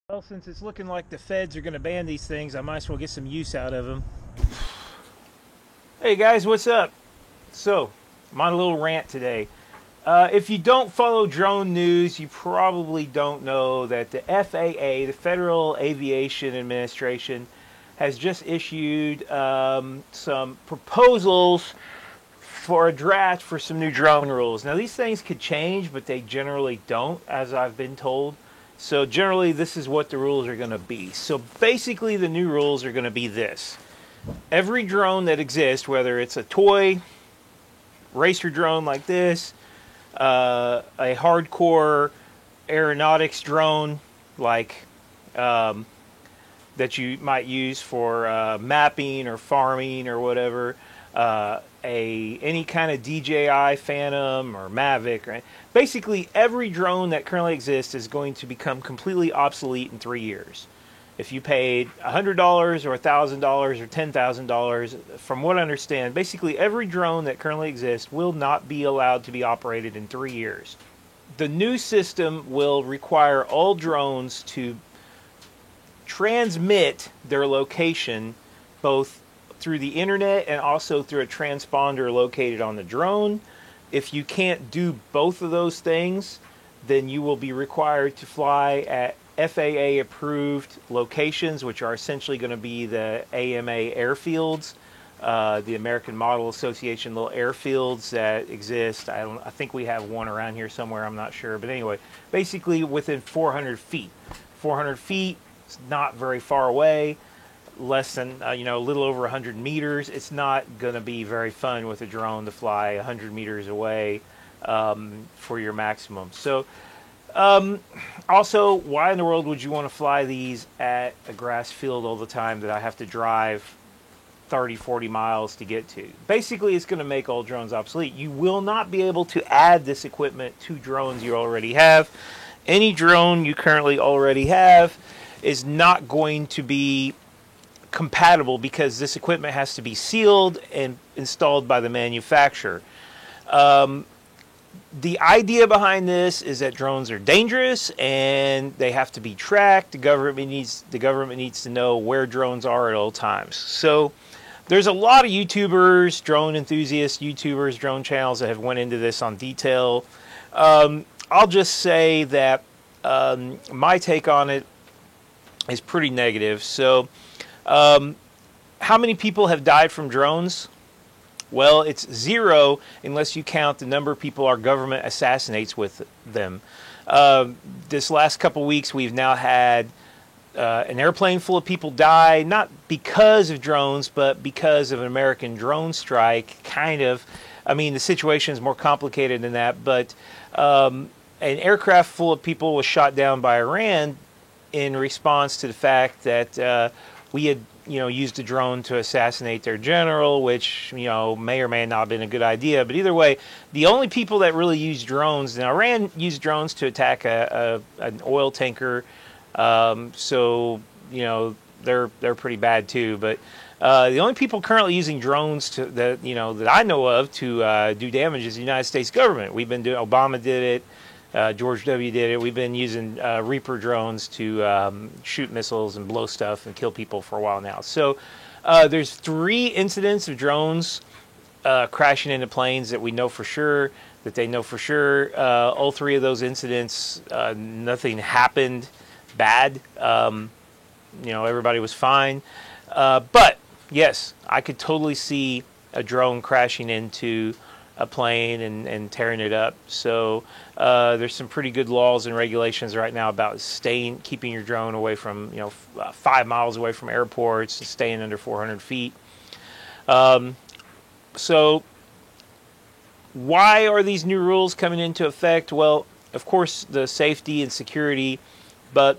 Well, since it's looking like the feds are going to ban these things, I might as well get some use out of them. Hey guys, what's up? So, I'm on a little rant today. If you don't follow drone news, you probably don't know that the FAA, the Federal Aviation Administration, has just issued some proposals for a draft for some new drone rules. Now, these things could change, but they generally don't, as I've been told. So, generally, this is what the rules are going to be. So, basically, the new rules are going to be this: every drone that exists, whether it's a toy racer drone like this, a hardcore aeronautics drone like that you might use for mapping or farming or whatever, any kind of DJI Phantom or Mavic, right? Basically, every drone that currently exists is going to become completely obsolete in 3 years. If you paid $100 or $1,000 or $10,000, from what I understand, basically every drone that currently exists will not be allowed to be operated in 3 years. The new system will require all drones to transmit their location both through the internet and also through a transponder located on the drone. If you can't do both of those things, then you will be required to fly at FAA approved locations, which are essentially going to be the AMA airfields, the American Model Association little airfields that exist. I think we have one around here somewhere. I'm not sure, but anyway, basically within 400 feet. 400 feet is not very far away. Less than a little over 100 meters. It's not going to be very fun with a drone to fly 100 meters away for your maximum. So. Also, why in the world would you want to fly these at a grass field all the time that I have to drive 30, 40 miles to get to? Basically, it's going to make all drones obsolete. You will not be able to add this equipment to drones you already have. Any drone you currently already have is not going to be compatible because this equipment has to be sealed and installed by the manufacturer. The idea behind this is that drones are dangerous and they have to be tracked. The government needs to know where drones are at all times. So there's a lot of YouTubers, drone enthusiasts, YouTubers, drone channels that have went into this on detail. I'll just say that my take on it is pretty negative. So how many people have died from drones? Well, it's zero unless you count the number of people our government assassinates with them. This last couple weeks, we've now had an airplane full of people die, not because of drones, but because of an American drone strike, kind of. I mean, the situation is more complicated than that, but an aircraft full of people was shot down by Iran in response to the fact that we had used a drone to assassinate their general, which, may or may not have been a good idea. But either way, the only people that really use drones, now Iran used drones to attack an oil tanker, so, they're pretty bad too. But the only people currently using drones that I know of to do damage is the United States government. Obama did it. George W. did it. We've been using Reaper drones to shoot missiles and blow stuff and kill people for a while now. So there's 3 incidents of drones crashing into planes that we know for sure, that they know for sure. All 3 of those incidents, nothing happened bad. Everybody was fine. But, yes, I could totally see a drone crashing into a plane and tearing it up. So there's some pretty good laws and regulations right now about keeping your drone away from 5 miles away from airports, and staying under 400 feet. So why are these new rules coming into effect? Well, of course, the safety and security, but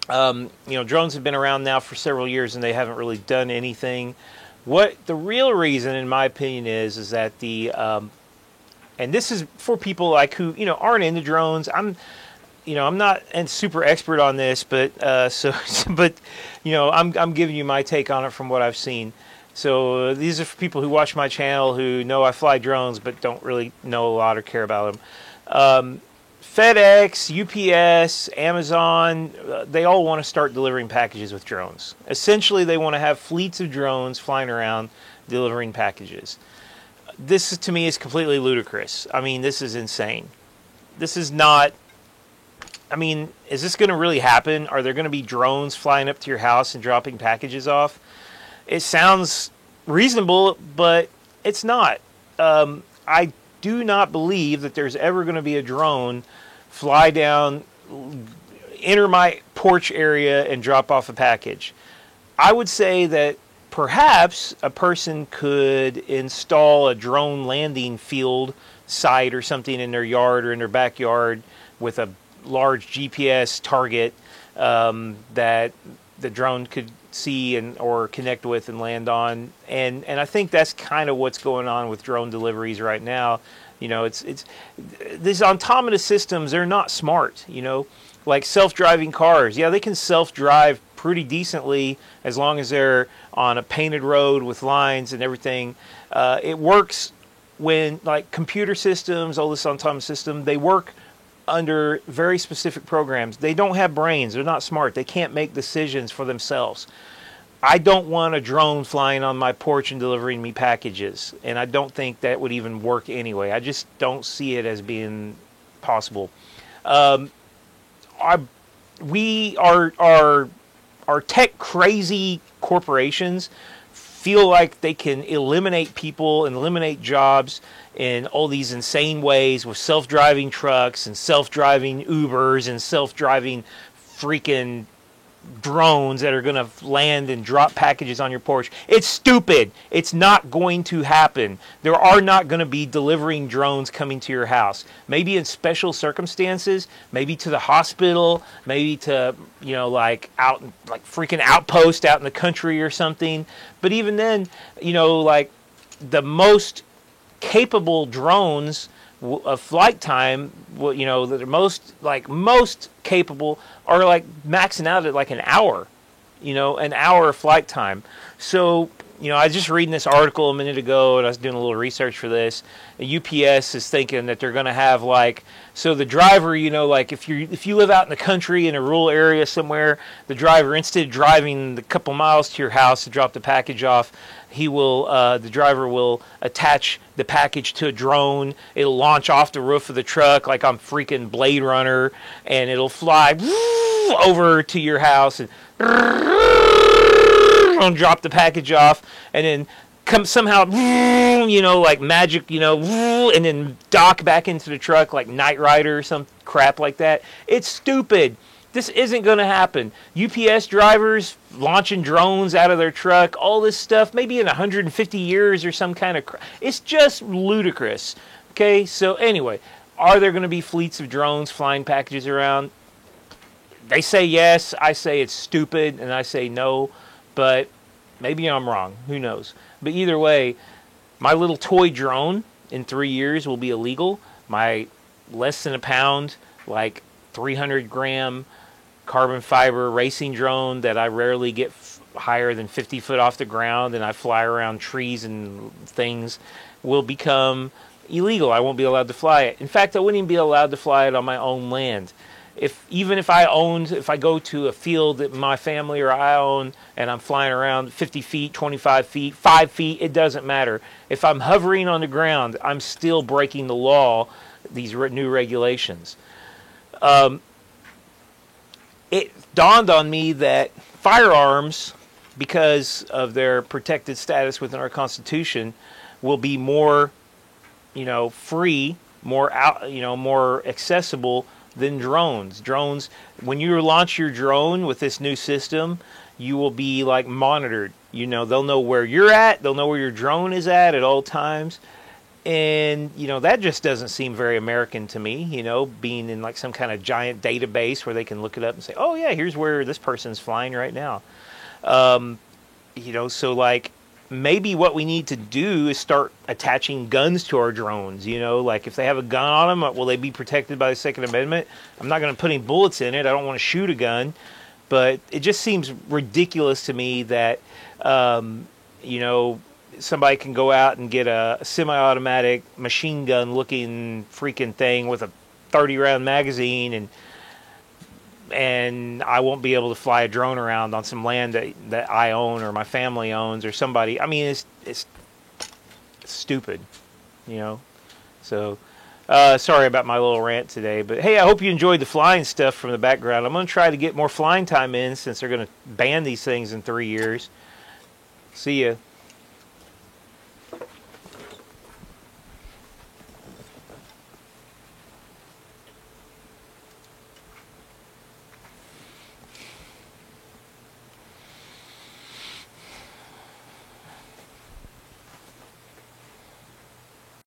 drones have been around now for several years and they haven't really done anything. What the real reason, in my opinion, is that and this is for people like who aren't into drones. I'm not a super expert on this, but I'm giving you my take on it from what I've seen. So these are for people who watch my channel who know I fly drones but don't really know a lot or care about them. FedEx, UPS, Amazon, they all want to start delivering packages with drones. Essentially, they want to have fleets of drones flying around delivering packages. This, to me, is completely ludicrous. I mean, this is insane. This is not... I mean, is this going to really happen? Are there going to be drones flying up to your house and dropping packages off? It sounds reasonable, but it's not. I do not believe that there's ever going to be a drone fly down, enter my porch area, and drop off a package. I would say that perhaps a person could install a drone landing field site or something in their yard or in their backyard with a large GPS target that the drone could see and or connect with and land on, and I think that's kind of what's going on with drone deliveries right now. You know, it's these autonomous systems, they're not smart, you know, like self-driving cars. Yeah, they can self-drive pretty decently as long as they're on a painted road with lines and everything. It works when, like, computer systems, all this autonomous system, they work under very specific programs. They don't have brains. They're not smart. They can't make decisions for themselves. I don't want a drone flying on my porch and delivering me packages, and I don't think that would even work anyway. I just don't see it as being possible. Our tech crazy corporations feel like they can eliminate people and eliminate jobs in all these insane ways with self-driving trucks and self-driving Ubers and self-driving freaking drones that are going to land and drop packages on your porch. It's stupid. It's not going to happen. There are not going to be delivering drones coming to your house. Maybe in special circumstances, maybe to the hospital, maybe to, you know, like out, like freaking outpost out in the country or something. But even then, you know, like the most capable drones of flight time, you know, that are most capable are like maxing out at like an hour, you know, an hour of flight time. So, you know, I was just reading this article a minute ago, and I was doing a little research for this. UPS is thinking that they're going to have like, so the driver, you know, like if you live out in the country in a rural area somewhere, the driver, instead of driving the couple miles to your house to drop the package off, the driver will attach the package to a drone. It'll launch off the roof of the truck like I'm freaking Blade Runner, and it'll fly over to your house and drop the package off, and then come somehow, you know, like magic, you know, and then dock back into the truck like Knight Rider or some crap like that. It's stupid. This isn't going to happen. UPS drivers launching drones out of their truck, all this stuff, maybe in 150 years or some kind of... It's just ludicrous. Okay, so anyway, are there going to be fleets of drones flying packages around? They say yes, I say it's stupid, and I say no, but maybe I'm wrong. Who knows? But either way, my little toy drone in 3 years will be illegal. My less than a pound, like 300-gram carbon fiber racing drone that I rarely get higher than 50 foot off the ground and I fly around trees and things will become illegal. I won't be allowed to fly it. In fact, I wouldn't even be allowed to fly it on my own land. Even if I go to a field that my family or I own and I'm flying around 50 feet, 25 feet, 5 feet, it doesn't matter. If I'm hovering on the ground, I'm still breaking the law, these new regulations. It dawned on me that firearms, because of their protected status within our Constitution, will be more, you know, free, more accessible than drones. Drones, when you launch your drone with this new system, you will be like monitored. You know, they'll know where you're at, they'll know where your drone is at all times. And, you know, that just doesn't seem very American to me, you know, being in like some kind of giant database where they can look it up and say, oh yeah, here's where this person's flying right now. You know, so like maybe what we need to do is start attaching guns to our drones, you know, like if they have a gun on them, will they be protected by the Second Amendment? I'm not going to put any bullets in it. I don't want to shoot a gun, but it just seems ridiculous to me that, you know, somebody can go out and get a semi-automatic machine gun looking freaking thing with a 30 round magazine, and I won't be able to fly a drone around on some land that I own or my family owns or somebody. I mean, it's stupid, you know. So sorry about my little rant today, but hey, I hope you enjoyed the flying stuff from the background. I'm going to try to get more flying time in since they're going to ban these things in 3 years. See ya.